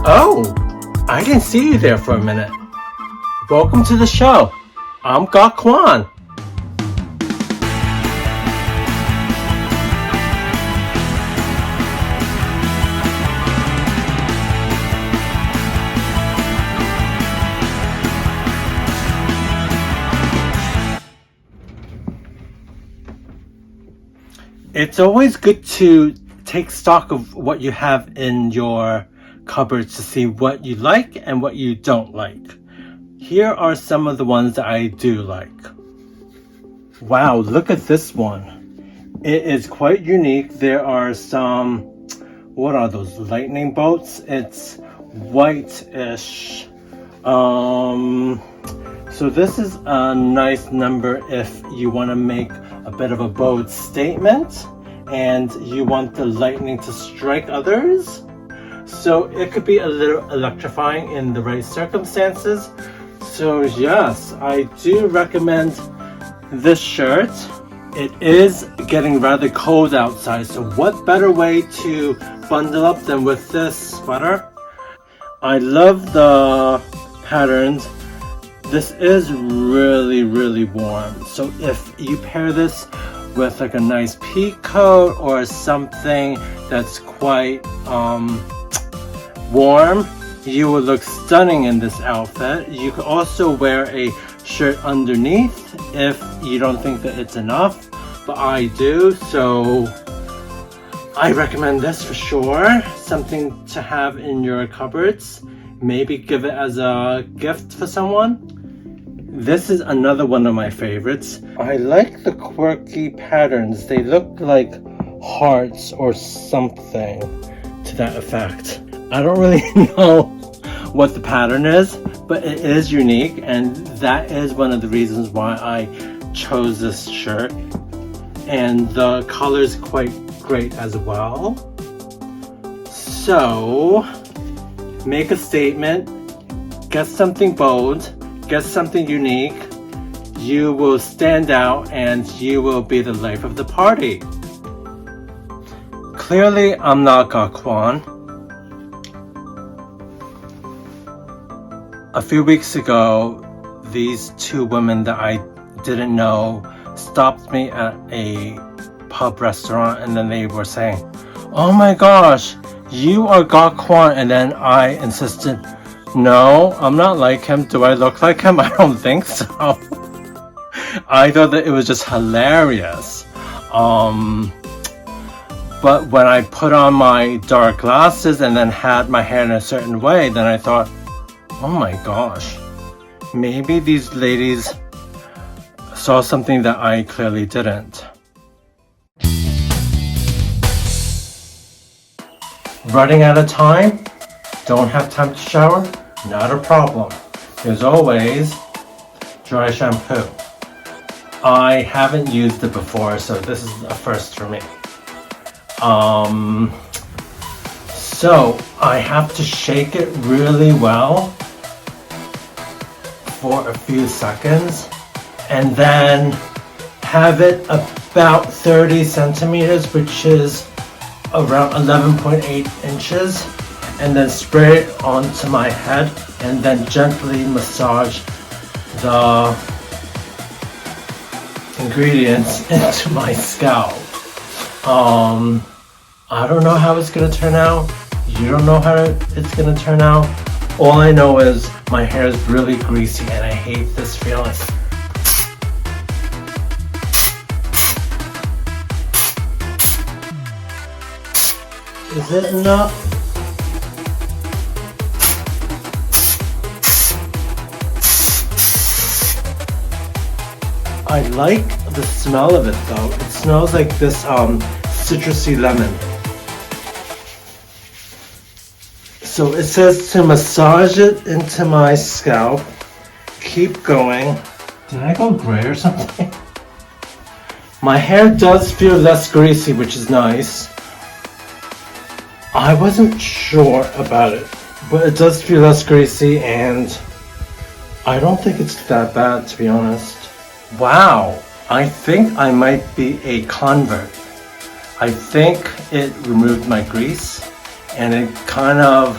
Oh, I didn't see you there for a minute. Welcome to the show. I'm Gok Wan. It's always good to take stock of what you have in your cupboards to see what you like and what you don't like. Here are some of the ones that I do like. Wow, look at this one. It is quite unique. There are some, what are those, lightning bolts? It's white-ish. So this is a nice number if you want to make a bit of a bold statement and you want the lightning to strike others. So it could be a little electrifying in the right circumstances. So yes, I do recommend this shirt. It is getting rather cold outside, so what better way to bundle up than with this sweater? I love the patterns. This is really warm, so if you pair this with like a nice pea coat or something that's quite warm, you will look stunning in this outfit. You could also wear a shirt underneath if you don't think that it's enough, but I do, so I recommend this for sure. Something to have in your cupboards. Maybe give it as a gift for someone. This is another one of my favorites. I like the quirky patterns. They look like hearts or something to that effect. I don't really know what the pattern is, but it is unique, and that is one of the reasons why I chose this shirt. And the color is quite great as well. So, make a statement, get something bold, get something unique. You will stand out and you will be the life of the party. Clearly, I'm not Gok Wan. A few weeks ago, these two women that I didn't know stopped me at a pub restaurant, and then they were saying, "Oh my gosh, you are Gok Wan," and then I insisted, "No, I'm not like him. Do I look like him? I don't think so." I thought that it was just hilarious. But when I put on my dark glasses and then had my hair in a certain way, then I thought, oh my gosh, maybe these ladies saw something that I clearly didn't. Running out of time? Don't have time to shower? Not a problem. There's always dry shampoo. I haven't used it before, so this is a first for me. So I have to shake it really well for a few seconds and then have it about 30 centimeters, which is around 11.8 inches, and then spray it onto my head and then gently massage the ingredients into my scalp. I don't know how it's gonna turn out. You don't know how it's gonna turn out. All I know is my hair is really greasy and I hate this feeling. Is it enough? I like the smell of it though. It smells like this citrusy lemon. So it says to massage it into my scalp. Keep going. Did I go gray or something? My hair does feel less greasy, which is nice. I wasn't sure about it, but it does feel less greasy and I don't think it's that bad, to be honest. Wow, I think I might be a convert. I think it removed my grease and it kind of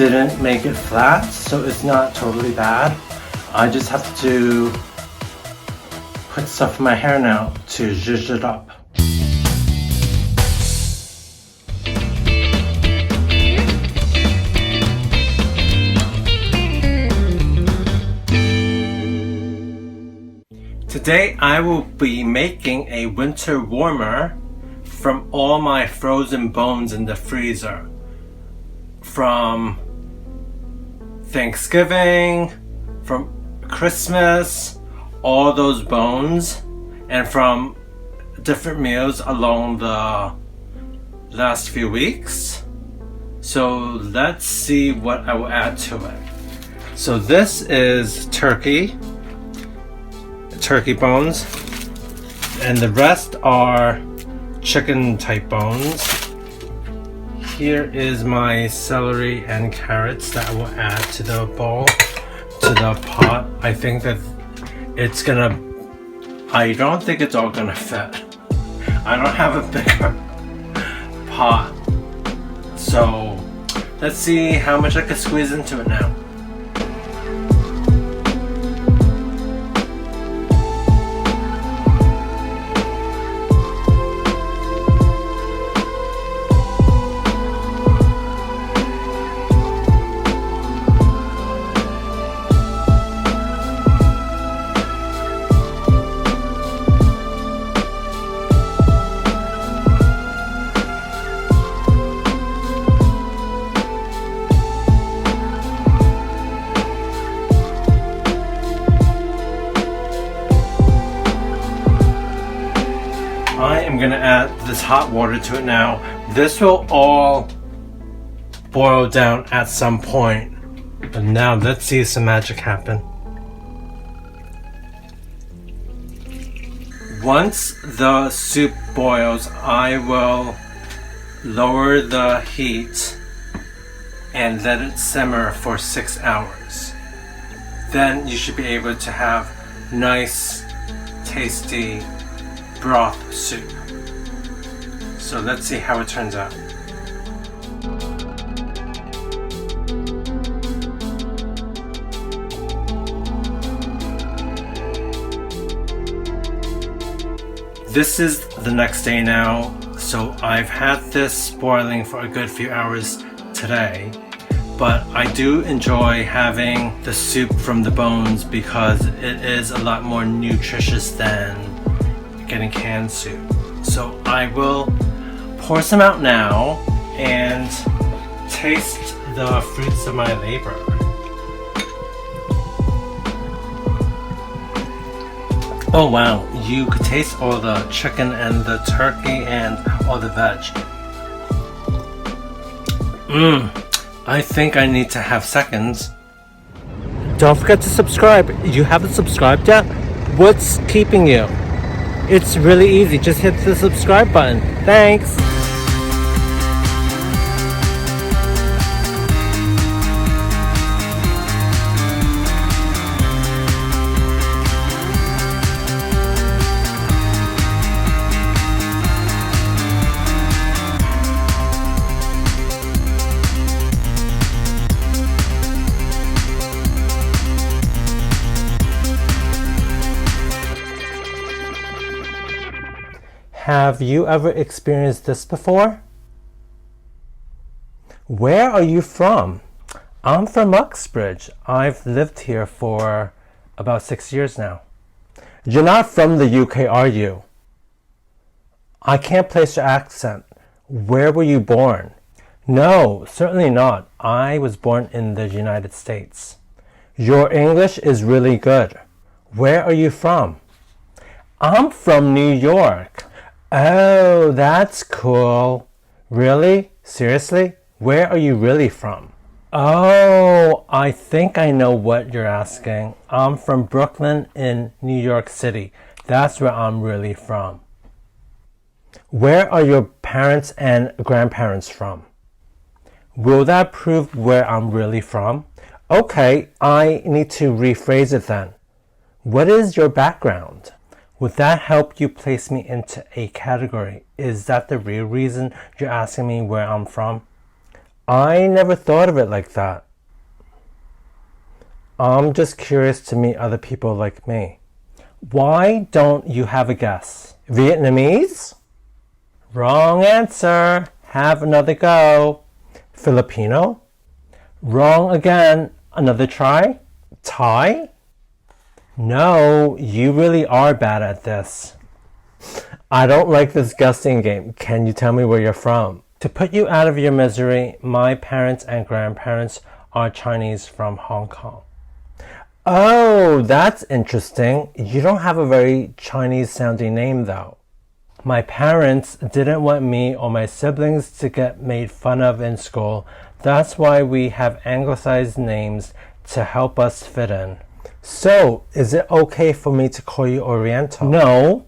didn't make it flat, so it's not totally bad. I just have to put stuff in my hair now to zhuzh it up. Today I will be making a winter warmer from all my frozen bones in the freezer. From Thanksgiving, from Christmas, all those bones, and from different meals along the last few weeks. So let's see what I will add to it. So this is turkey bones, and the rest are chicken type bones. Here is my celery and carrots that I will add to the bowl, to the pot. I think that I don't think it's all gonna fit. I don't have a bigger pot. So let's see how much I can squeeze into it now. I am going to add this hot water to it now. This will all boil down at some point. But now let's see some magic happen. Once the soup boils, I will lower the heat and let it simmer for 6 hours. Then you should be able to have nice, tasty broth soup. So let's see how it turns out. This is the next day now, so I've had this boiling for a good few hours today, but I do enjoy having the soup from the bones because it is a lot more nutritious than getting canned soup. So I will pour some out now and taste the fruits of my labor. Oh wow, you could taste all the chicken and the turkey and all the veg. I think I need to have seconds. Don't forget to subscribe. You haven't subscribed yet? What's keeping you? It's really easy, just hit the subscribe button. Thanks! Have you ever experienced this before? Where are you from? I'm from Uxbridge. I've lived here for about 6 years now. You're not from the UK, are you? I can't place your accent. Where were you born? No, certainly not. I was born in the United States. Your English is really good. Where are you from? I'm from New York. Oh, that's cool. Really? Seriously? Where are you really from? Oh, I think I know what you're asking. I'm from Brooklyn in New York City. That's where I'm really from. Where are your parents and grandparents from? Will that prove where I'm really from? Okay, I need to rephrase it then. What is your background? Would that help you place me into a category? Is that the real reason you're asking me where I'm from? I never thought of it like that. I'm just curious to meet other people like me. Why don't you have a guess? Vietnamese? Wrong answer. Have another go. Filipino? Wrong again. Another try. Thai? No, you really are bad at this. I don't like this guessing game. Can you tell me where you're from? To put you out of your misery, my parents and grandparents are Chinese from Hong Kong. Oh, that's interesting. You don't have a very Chinese sounding name though. My parents didn't want me or my siblings to get made fun of in school. That's why we have anglicized names to help us fit in. So, is it okay for me to call you Oriental? No.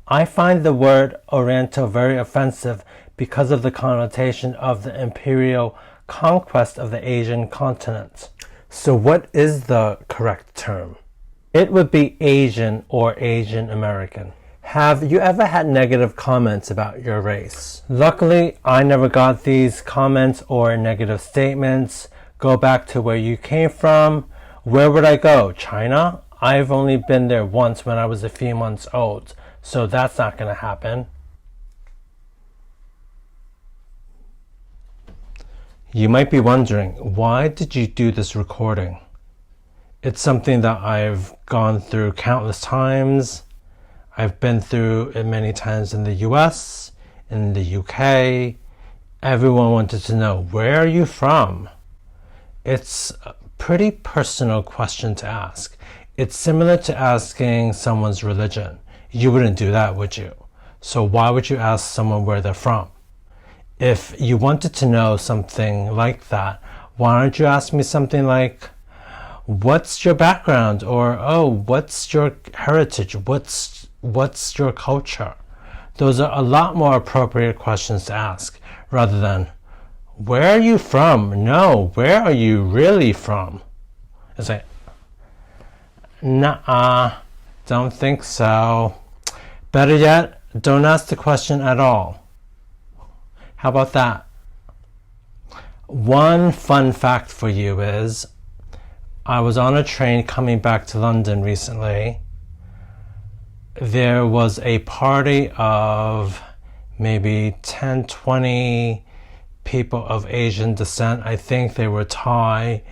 I find the word Oriental very offensive because of the connotation of the imperial conquest of the Asian continent. So what is the correct term? It would be Asian or Asian American. Have you ever had negative comments about your race? Luckily, I never got these comments or negative statements. Go back to where you came from. Where would I go? China? I've only been there once when I was a few months old, so that's not going to happen. You might be wondering, why did you do this recording? It's something that I've gone through countless times. I've been through it many times in the US, in the UK. Everyone wanted to know, where are you from? It's a pretty personal question to ask. It's similar to asking someone's religion. You wouldn't do that, would you? So why would you ask someone where they're from? If you wanted to know something like that, why don't you ask me something like, what's your background? Or, oh, what's your heritage? What's your culture? Those are a lot more appropriate questions to ask rather than, where are you from? No, where are you really from? It's like, nah, don't think so. Better yet, don't ask the question at all. How about that? One fun fact for you is, I was on a train coming back to London recently. There was a party of maybe 10, 20 people of Asian descent. I think they were Thai.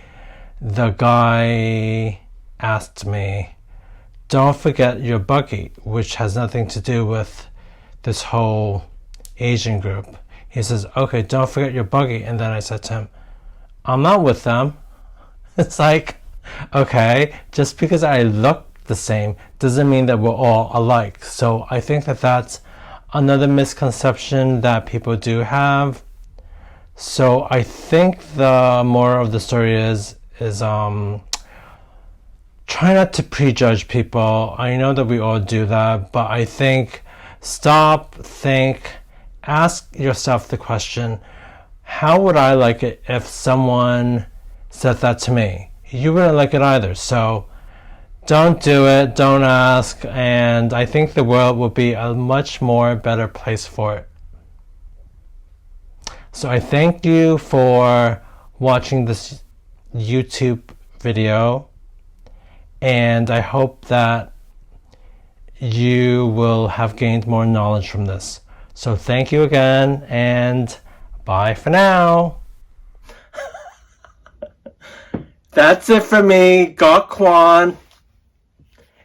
The guy asked me, don't forget your buggy, which has nothing to do with this whole Asian group. He says, okay, don't forget your buggy. And then I said to him, I'm not with them. It's like, okay, just because I look the same doesn't mean that we're all alike. So I think that that's another misconception that people do have. So I think the moral of the story is try not to prejudge people. I know that we all do that, but I think stop, think, ask yourself the question, how would I like it if someone said that to me? You wouldn't like it either. So don't do it, don't ask, and I think the world will be a much more better place for it. So I thank you for watching this YouTube video, and I hope that you will have gained more knowledge from this. So thank you again, and bye for now. That's it for me, Gok Wan,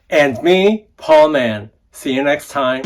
and me, Paul Mann. See you next time.